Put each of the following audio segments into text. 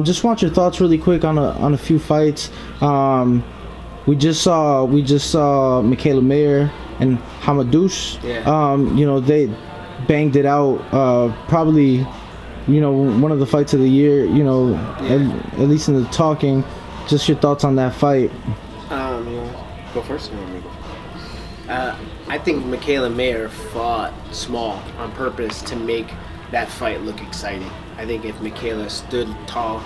Just want your thoughts really quick on a few fights. We just saw Mikaela Mayer and Hamadouche. Yeah. They banged it out. Probably, one of the fights of the year. At least in the talking. Just your thoughts on that fight. Go first. Or me go? I think Mikaela Mayer fought small on purpose to make that fight look exciting. I think if Mikaela stood tall,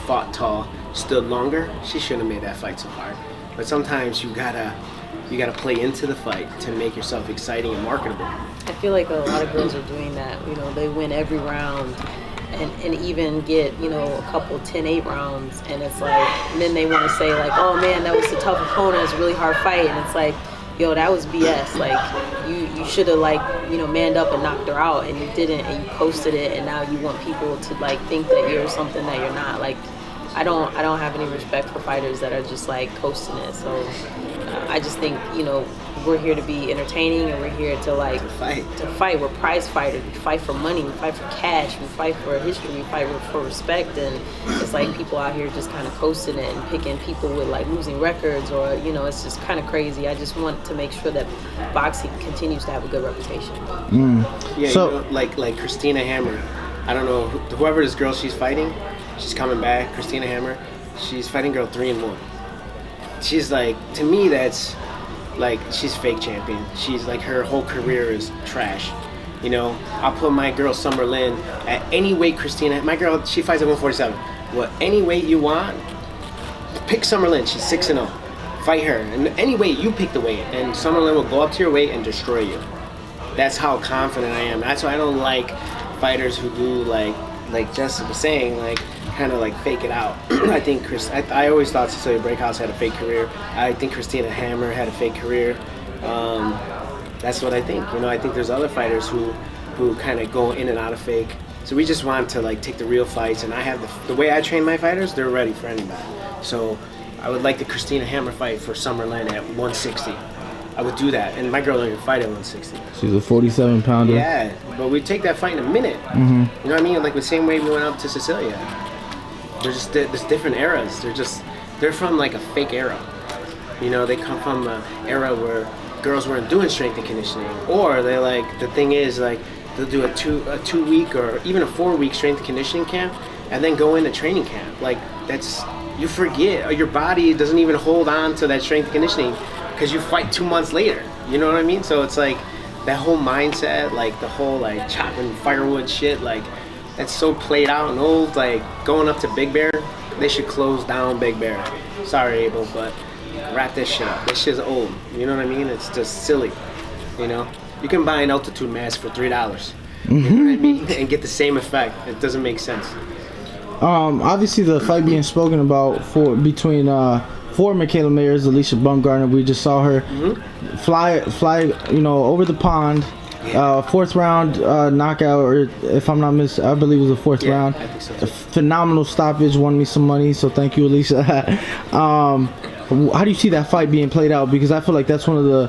fought tall, stood longer, she shouldn't have made that fight so hard. But sometimes you gotta play into the fight to make yourself exciting and marketable. I feel like a lot of girls are doing that. They win every round and even get, a couple 10-8 rounds. And it's like, and then they want to say like, oh man, that was a tough opponent. It's a really hard fight. And it's like, yo, that was BS. Like, you should have manned up and knocked her out, and you didn't, and you posted it, and now you want people to like think that you're something that you're not. Like, I don't have any respect for fighters that are just like coasting it. So I just think we're here to be entertaining, and we're here to fight. We're prize fighters. We fight for money. We fight for cash. We fight for history. We fight for respect. And it's like people out here just kind of coasting it and picking people with like losing records, or it's just kind of crazy. I just want to make sure that boxing continues to have a good reputation. Yeah. So like Christina Hammer. I don't know whoever this girl she's fighting. She's coming back. Christina Hammer. She's fighting girl 3-1. She's like, to me, that's like, she's fake champion. She's like, her whole career is trash. I'll put my girl Summer Lin at any weight. Christina, my girl, she fights at 147. Any weight you want, pick Summer Lin. She's 6-0. Fight her. And any weight, you pick the weight. And Summer Lin will go up to your weight and destroy you. That's how confident I am. That's why I don't like fighters who do like Jessica was saying, like, kind of like fake it out. I think I always thought Cecilia Breakhouse had a fake career. I think Christina Hammer had a fake career. That's what I think. I think there's other fighters who kind of go in and out of fake. So we just want to like take the real fights, and I have the way I train my fighters, they're ready for anybody. So I would like the Christina Hammer fight for Summer Lin at 160. I would do that, and my girl don't even fight at 160. She's a 47-pounder. Yeah, but we'd take that fight in a minute. Mm-hmm. You know what I mean? Like the same way we went up to Cecilia. There's different eras. They're from like a fake era. They come from an era where girls weren't doing strength and conditioning, or they like, the thing is like, they'll do a 2-week or even a 4-week strength and conditioning camp, and then go into training camp. Like, you forget, your body doesn't even hold on to that strength and conditioning because you fight 2 months later. You know what I mean? So it's like that whole mindset, like the whole like chopping firewood shit, like that's so played out and old. Like going up to Big Bear, they should close down Big Bear. Sorry, Abel, but wrap this shit up. This shit's old. You know what I mean? It's just silly. You can buy an altitude mask for $3. You know what I mean? And get the same effect. It doesn't make sense. Obviously the fight being spoken about between Mikaela Mayer is Alicia Baumgardner. We just saw her fly, over the pond. Fourth round knockout, or if I'm not I believe it was the fourth round. I think so. A phenomenal stoppage, won me some money, so thank you, Alicia. How do you see that fight being played out? Because I feel like that's one of the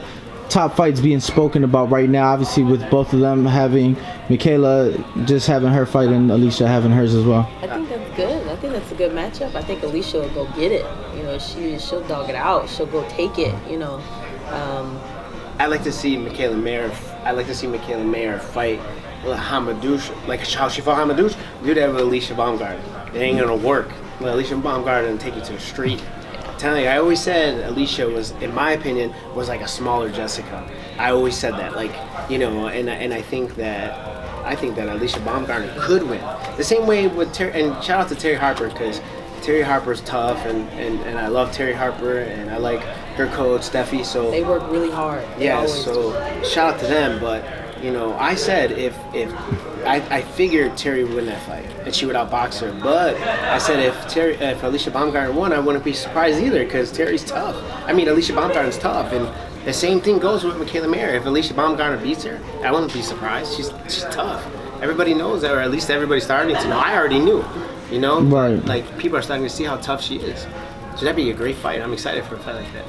top fights being spoken about right now, obviously with both of them having Mikaela just having her fight and Alicia having hers as well. I think that's good. I think that's a good matchup. I think Alicia will go get it. She'll dog it out. She'll go take it. I'd like to see Mikaela Mayer fight Hamadouche, like how she fought Hamadouche. Do that with Alicia Baumgardner. It ain't gonna work. Alicia Baumgardner and take you to the street. I'm telling you, I always said Alicia was, in my opinion, was like a smaller Jessica. I always said that, and I think that Alicia Baumgardner could win. The same way with Terry, and shout out to Terry Harper, because Terry Harper's tough, and I love Terry Harper, and I like her coach Steffi. So they work really hard. So shout out to them. But I said if I figured Terry would win that fight and she would outbox her. But I said if Alicia Baumgardner won, I wouldn't be surprised either, because Terry's tough. I mean, Alicia Baumgardner's tough, and the same thing goes with Mikaela Mayer. If Alicia Baumgardner beats her, I wouldn't be surprised. She's tough. Everybody knows that, or at least everybody's starting to know. I already knew. Right. Like, people are starting to see how tough she is. So that'd be a great fight. I'm excited for a fight like that.